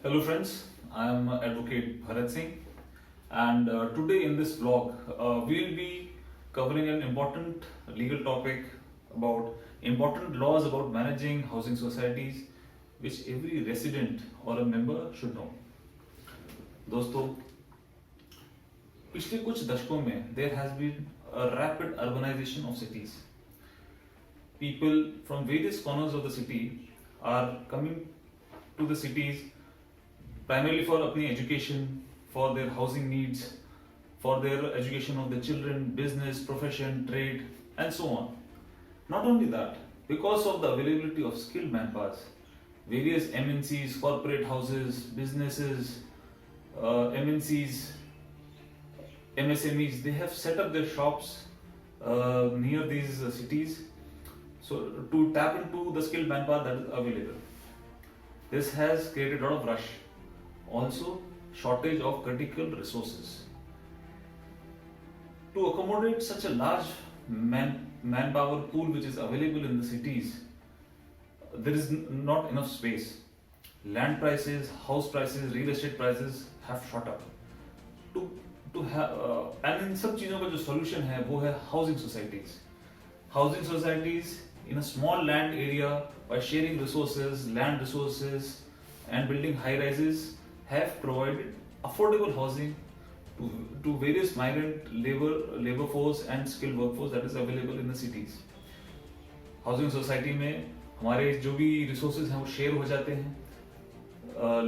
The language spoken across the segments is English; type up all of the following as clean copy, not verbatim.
Hello friends, I am Advocate Bharat Singh, and today in this vlog we'll be covering an important legal topic about important laws about managing housing societies which every resident or a member should know. दोस्तों, पिछले कुछ दशकों में there has been a rapid urbanization of cities. People from various corners of the city are coming to the cities primarily for अपनी education, for their housing needs, for their education of their children, business, profession, trade, and so on. Not only that, because of the availability of skilled manpower, various MNCs, corporate houses, businesses, MNCs, MSMEs, they have set up their shops near these cities, so to tap into the skilled manpower that is available. This has created a lot of rush. Also, shortage of critical resources. To accommodate such a large manpower pool which is available in the cities, there is not enough space. Land prices, house prices, real estate prices have shot up. To have and इन सब चीजों का जो solution है वो है housing societies. Housing societies in a small land area by sharing resources, land resources, and building high rises have provided affordable housing to various migrant labor force and skilled workforce that is available in the cities. Housing society में हमारे जो भी resources हैं वो share हो जाते हैं,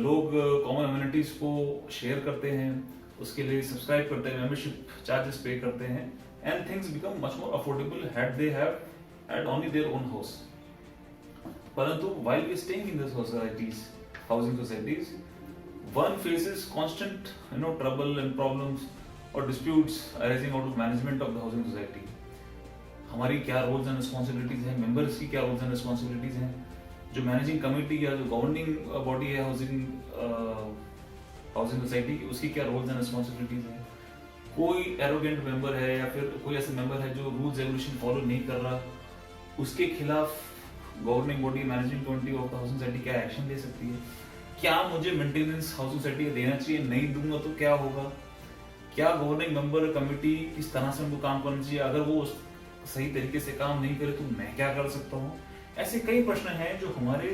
लोग common amenities को share करते हैं, उसके लिए subscribe करते हैं, membership charges pay करते हैं, and things become much more affordable had they have had only their own house. परंतु while we staying in the societies, housing societies, one faces constant trouble and problems or disputes arising out of management of the housing society. हमारी क्या roles and responsibilities हैं, members की क्या roles and responsibilities हैं, जो managing committee या जो governing body है housing society की उसकी क्या roles and responsibilities हैं, कोई arrogant member है या फिर कोई ऐसे member है जो rules regulation follow नहीं कर रहा, उसके खिलाफ governing body managing committee of the housing society क्या action ले सकती है, क्या मुझे मेंटेनेंस हाउसिंग सोसाइटी देना चाहिए, नहीं दूंगा तो क्या होगा, क्या गवर्निंग मेंबर कमेटी किस तरह से उनको काम करना चाहिए, अगर वो सही तरीके से काम नहीं करे तो मैं क्या कर सकता हूँ. ऐसे कई प्रश्न हैं जो हमारे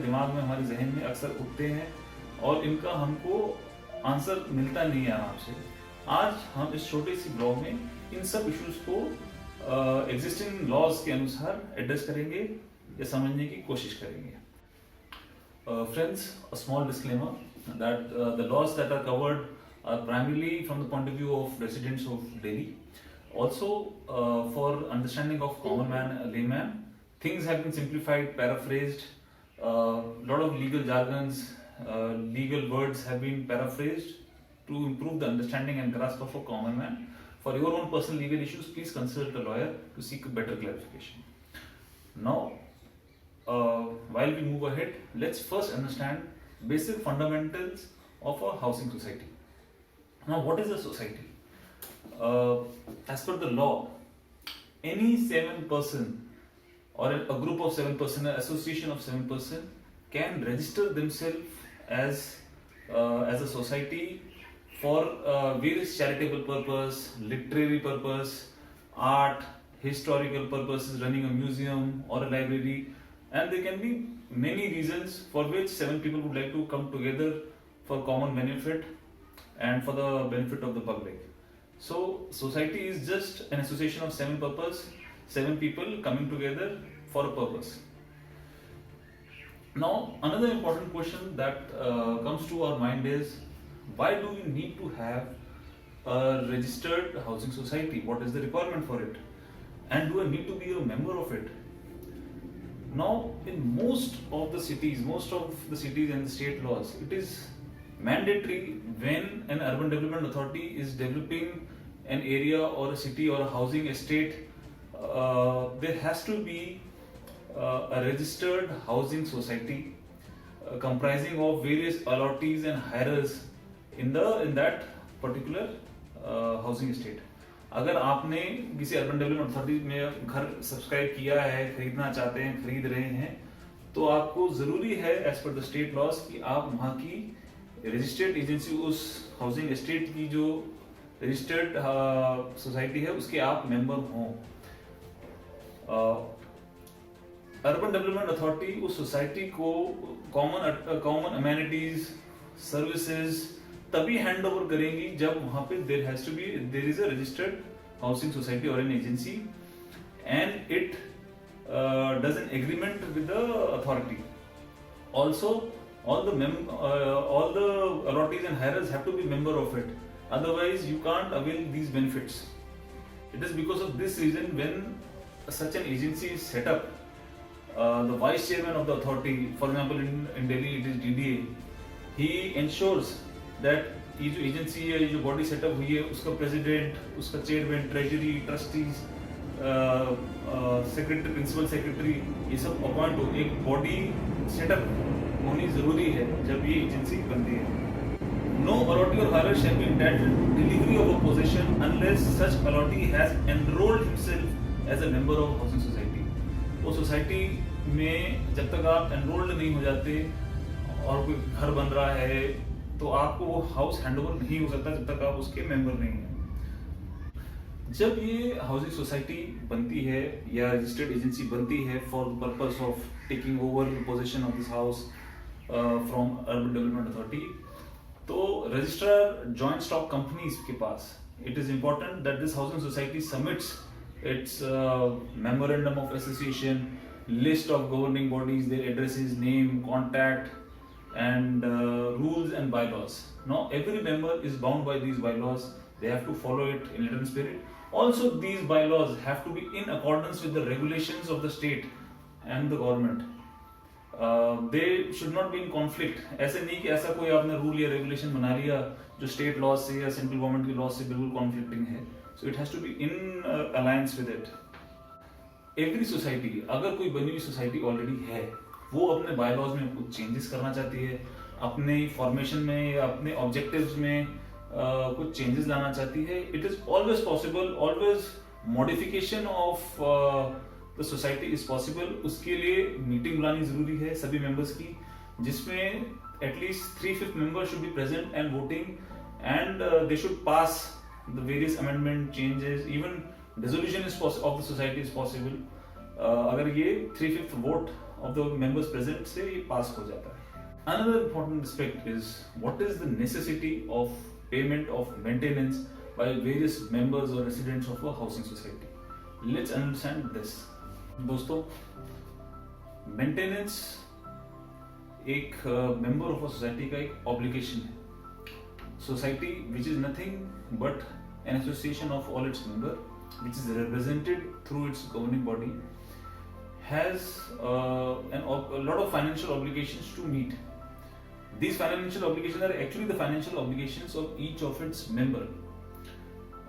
दिमाग में, हमारे जहन में अक्सर उठते हैं और इनका हमको आंसर मिलता नहीं है आराम से. आज हम इस छोटे सी ब्लॉग में इन सब इश्यूज को एग्जिस्टिंग लॉज के अनुसार एड्रेस करेंगे या समझने की कोशिश करेंगे. Friends, a small disclaimer that the laws that are covered are primarily from the point of view of residents of Delhi. Also, for understanding of common man, layman, things have been simplified, paraphrased. Lot of legal jargons, legal words have been paraphrased to improve the understanding and grasp of a common man. For your own personal legal issues, please consult a lawyer to seek a better clarification. Now, while we move ahead, let's first understand basic fundamentals of a housing society. Now, what is a society? As per the law, any 7 person or a group of 7 person, an association of 7 person can register themselves as a society for various charitable purpose, literary purpose, art, historical purposes, running a museum or a library. And there can be many reasons for which 7 people would like to come together for common benefit and for the benefit of the public. So, society is just an association of 7 people coming together for a purpose. Now, another important question that comes to our mind is, why do we need to have a registered housing society? What is the requirement for it? And do I need to be a member of it? Now, in most of the cities and the state laws, it is mandatory when an urban development authority is developing an area or a city or a housing estate, there has to be a registered housing society comprising of various allottees and hirers in that particular housing estate. अगर आपने किसी urban development authority में घर subscribe किया है, खरीदना चाहते हैं, खरीद रहे हैं, तो आपको जरूरी है as per the state laws कि आप वहां की रजिस्टर्ड एजेंसी, उस हाउसिंग एस्टेट की जो रजिस्टर्ड सोसाइटी है उसके आप मेंबर हों। अर्बन डेवलपमेंट अथॉरिटी उस सोसाइटी को कॉमन अमेनिटीज सर्विसेज तभी हैंड ओवर करेंगी जब वहां पे there is a registered housing society और an agency and it does an agreement with the authority. Also, all the allottees and hirers have to be member of it. Otherwise, you can't avail these benefits. It is because of this reason when such an agency is set up, the vice chairman of the authority, for example in Delhi it is DDA, he ensures that ये जो agency है, ये जो body set up हुई है, उसका president, उसका chairman, treasury, trustees, secretary, principal secretary, ये सब अपॉइंट हो, एक बॉडी सेटअप होनी जरूरी है जब ये एजेंसी बनती है। No allottee or hirer shall be entitled to delivery of a possession unless such allottee has enrolled himself as a member of housing society. वो सोसाइटी में जब तक आप एनरोल्ड नहीं हो जाते और कोई घर बन रहा है तो आपको वो हाउस हैंडओवर नहीं हो सकता जब तक आप उसके मेंबर नहीं हैं। जब ये हाउसिंग सोसाइटी बनती है या रजिस्टर्ड एजेंसी बनती है for the purpose of taking over position of this house from urban development authority, तो रजिस्ट्रार जॉइंट स्टॉक कंपनीज के पास it is important that this housing society submits its memorandum of association, list of governing bodies, their addresses, name, contact and rules and bylaws. Now every member is bound by these bylaws. They have to follow it in letter and spirit. Also, these bylaws have to be in accordance with the regulations of the state and the government. They should not be in conflict. ऐसे नहीं कि ऐसा कोई आपने rule या regulation बना लिया जो स्टेट लॉ से या सेंट्रल गवर्नमेंट की लॉ से बिल्कुल कॉन्फ्लिक्टिंग है. So it has to be in alliance with it. Every society, अगर कोई बनी हुई सोसाइटी ऑलरेडी है, वो अपने बायलॉज में कुछ चेंजेस करना चाहती है, अपने फॉर्मेशन में या अपने ऑब्जेक्टिव्स में कुछ चेंजेस लाना चाहती है, it is always possible, always modification of the society is possible. उसके लिए मीटिंग बुलानी जरूरी है सभी मेंबर्स की, जिसमें at least 3/5 member should be present and voting and they should pass the various amendment changes. Even dissolution of the society is possible अगर ये 3/5 vote of the members present से ये पास हो जाता है. Another important aspect is what is the necessity of payment of maintenance by various members or residents of a housing society. Let's understand this. दोस्तों, maintenance एक member of a society का एक obligation है. Society which is nothing but an association of all its members, which is represented through its governing body, has a lot of financial obligations to meet. These financial obligations are actually the financial obligations of each of its member.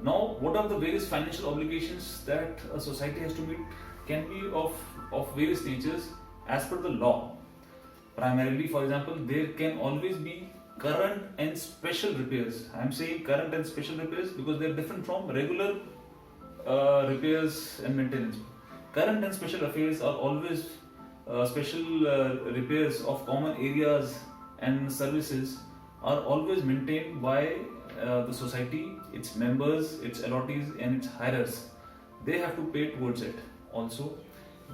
Now, what are the various financial obligations that a society has to meet can be of various natures as per the law. Primarily, for example, there can always be current and special repairs. I am saying current and special repairs because they are different from regular repairs and maintenance. Current and special affairs are always special repairs of common areas and services are always maintained by the society, its members, its allottees and its hirers. They have to pay towards it. Also,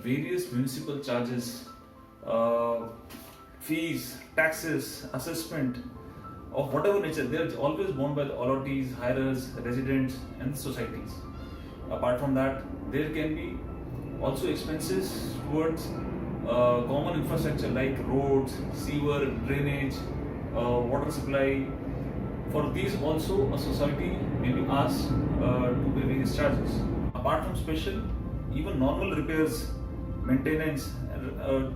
various municipal charges, fees, taxes, assessment of whatever nature, they are always borne by the allottees, hirers, residents and the societies. Apart from that, there can be also expenses towards common infrastructure like roads, sewer, drainage, water supply. For these also a society may be asked to pay various charges. Apart from special, even normal repairs, maintenance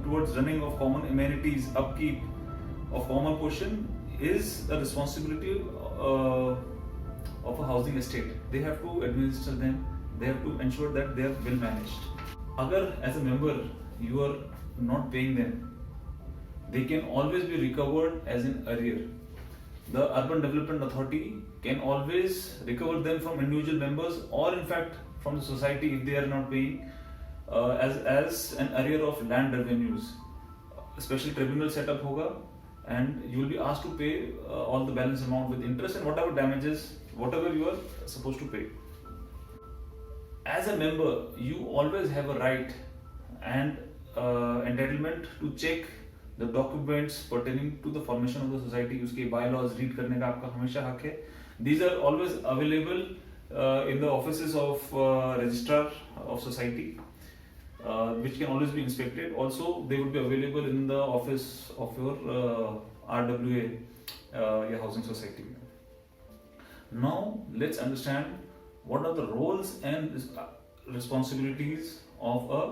towards running of common amenities, upkeep of common portion is a responsibility of a housing estate. They have to administer them. They have to ensure that they are well managed. Agar as a member you are not paying them, they can always be recovered as an arrear. The Urban Development Authority can always recover them from individual members or in fact from the society if they are not paying as an arrear of land revenues. special tribunal setup होगा and you will be asked to pay all the balance amount with interest and whatever damages, whatever you are supposed to pay. As a member, you always have a right and entitlement to check the documents pertaining to the formation of the society. उसके bylaws read करने का आपका हमेशा हक है. These are always available in the offices of registrar of society, which can always be inspected. Also, they would be available in the office of your RWA, your housing society. Now, let's understand what are the roles and responsibilities of a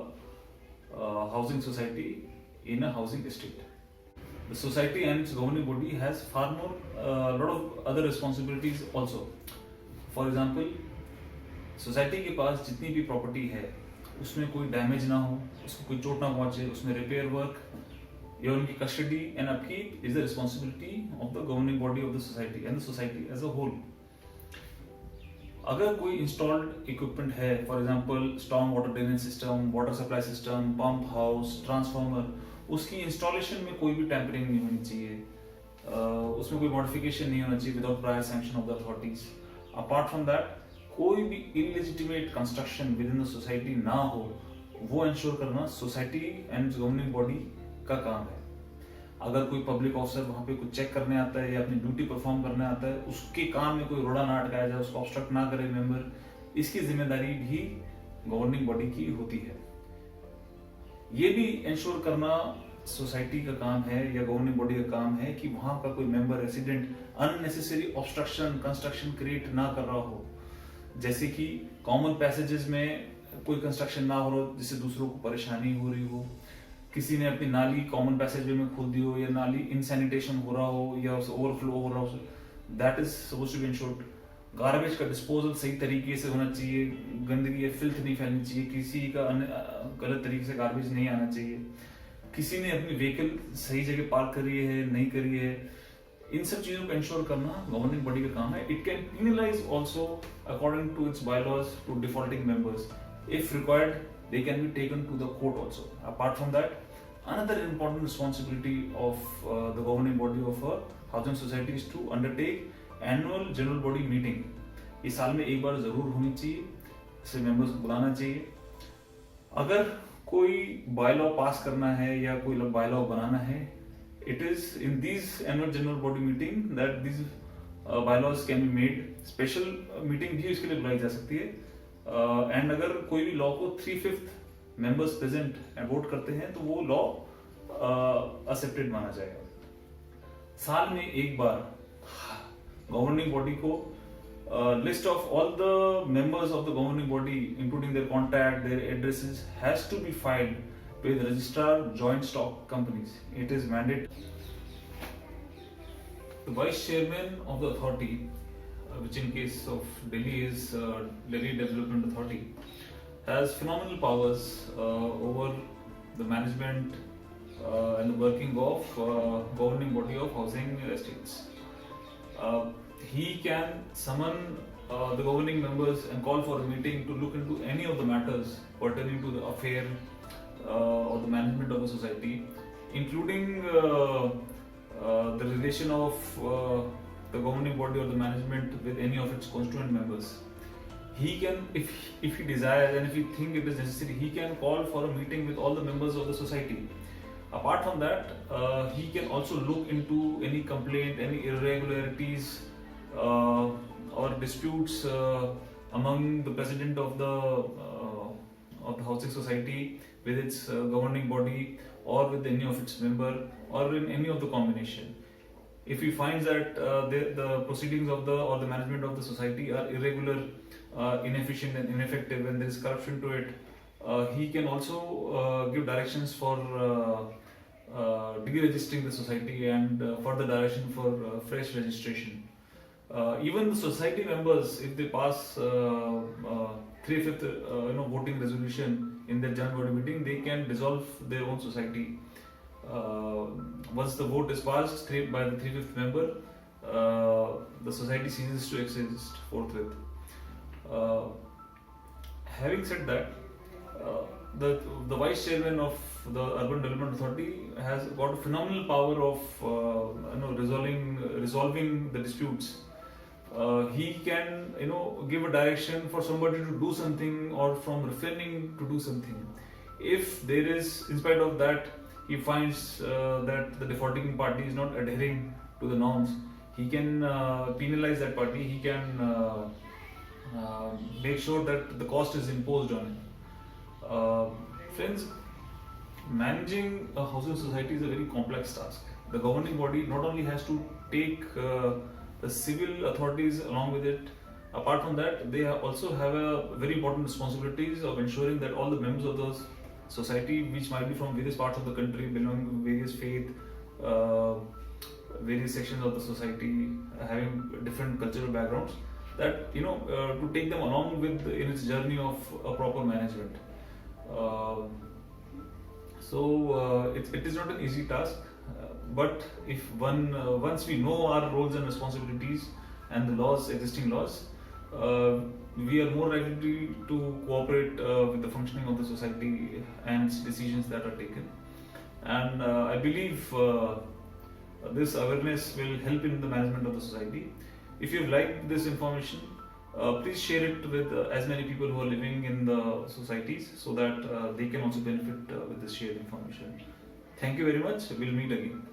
housing society in a housing estate. The society and its governing body has far more, lot of other responsibilities also. For example, society के पास जितनी भी property है उसमें कोई damage ना हो, उसको कोई चोट ना पहुंचे, उसमें रिपेयर वर्क या उनकी custody and upkeep is the responsibility of the governing body of the society and the society as a whole. अगर कोई इंस्टॉल्ड इक्विपमेंट है, for example storm water drainage system, water supply system, pump house, transformer, उसकी installation में कोई भी tampering नहीं होनी चाहिए, उसमें कोई मॉडिफिकेशन नहीं होना चाहिए without prior sanction of the authorities. Apart from that, कोई भी illegitimate construction with in the society ना हो, वो इंश्योर करना सोसाइटी एंड गवर्निंग बॉडी का काम है. अगर कोई पब्लिक ऑफिसर वहां पे कुछ चेक करने आता है या अपनी ड्यूटी परफॉर्म करने आता है, उसके काम में कोई रोड़ा ना अटकाया जाए, उसको ऑब्स्ट्रक्ट ना करे मेंबर, इसकी जिम्मेदारी भी गवर्निंग बॉडी की होती है. ये भी इंश्योर करना सोसाइटी का काम है या गवर्निंग बॉडी का काम है कि वहां का कोई member resident unnecessary obstruction construction create ना कर रहा हो. जैसे कि कॉमन पैसेजेस में कोई कंस्ट्रक्शन ना हो जिससे दूसरों को परेशानी हो रही हो, किसी ने अपनी नाली कॉमन पैसेज में खोल दी हो, या नाली इनसैनिटेशन हो रहा हो या ओवरफ्लो हो रहा हो, that is supposed to be insured. Garbage का डिस्पोजल सही तरीके से होना चाहिए, गंदगी या फिल्थ नहीं फैलनी चाहिए, किसी का गलत तरीके से गार्बेज नहीं आना चाहिए, किसी ने अपनी व्हीकल सही जगह पार्क करी है नहीं करी है, इन सब चीजों को इंश्योर करना गवर्निंग बॉडी का काम है. It can penalize also according to its bylaws to defaulting members. If required, they can be taken to the court also. Apart from that, another important responsibility of the governing body of a housing society is to undertake annual general body meeting. ये साल में एक बार जरूर होनी चाहिए, इसे members को बुलाना चाहिए. अगर कोई बायलॉ पास करना है या कोई बायलॉ बनाना है, it is in these annual general body meeting that these bylaws can be made. Special meeting भी इसके लिए बुलाई जा सकती है. एंड अगर कोई भी लॉ को 3/5 मेंबर्स प्रेजेंट एंड वोट करते हैं तो वो लॉ एक्सेप्टेड माना जाएगा. साल में एक बार गवर्निंग बॉडी को list of all the members of the governing body including their contact, their addresses has to be filed with registrar joint stock companies. It is mandate. The vice chairman of the authority, which in case of Delhi is Delhi Development Authority, has phenomenal powers over the management and the working of governing body of housing estates. He can summon the governing members and call for a meeting to look into any of the matters pertaining to the affair or the management of a society, including the relation of the governing body or the management with any of its constituent members. He can, if he desires and if he think it is necessary, he can call for a meeting with all the members of the society. Apart from that, he can also look into any complaint, any irregularities or disputes among the president of the housing society with its governing body or with any of its member or in any of the combination. If he finds that the proceedings of the or the management of the society are irregular, inefficient and ineffective and there is corruption to it, he can also give directions for deregistering the society and further direction for fresh registration. Even the society members, if they pass 3/5 voting resolution in their general body meeting, they can dissolve their own society. Once the vote is passed by the 3/5 member, the society ceases to exist forthwith. Having said that, the vice chairman of the Urban Development Authority has got a phenomenal power of resolving the disputes. He can give a direction for somebody to do something or from refraining to do something. If there is, in spite of that, he finds that the defaulting party is not adhering to the norms, he can penalize that party. He can make sure that the cost is imposed on it. Friends, managing a housing society is a very complex task. The governing body not only has to take the civil authorities along with it. Apart from that, they also have a very important responsibilities of ensuring that all the members of the society, which might be from various parts of the country, belonging to various faith, various sections of the society, having different cultural backgrounds, that to take them along with in its journey of a proper management. It is not an easy task. But if once we know our roles and responsibilities and the existing laws, we are more likely to cooperate with the functioning of the society and its decisions that are taken. And I believe this awareness will help in the management of the society. If you've liked this information, please share it with as many people who are living in the societies, so that they can also benefit with this shared information. Thank you very much. We'll meet again.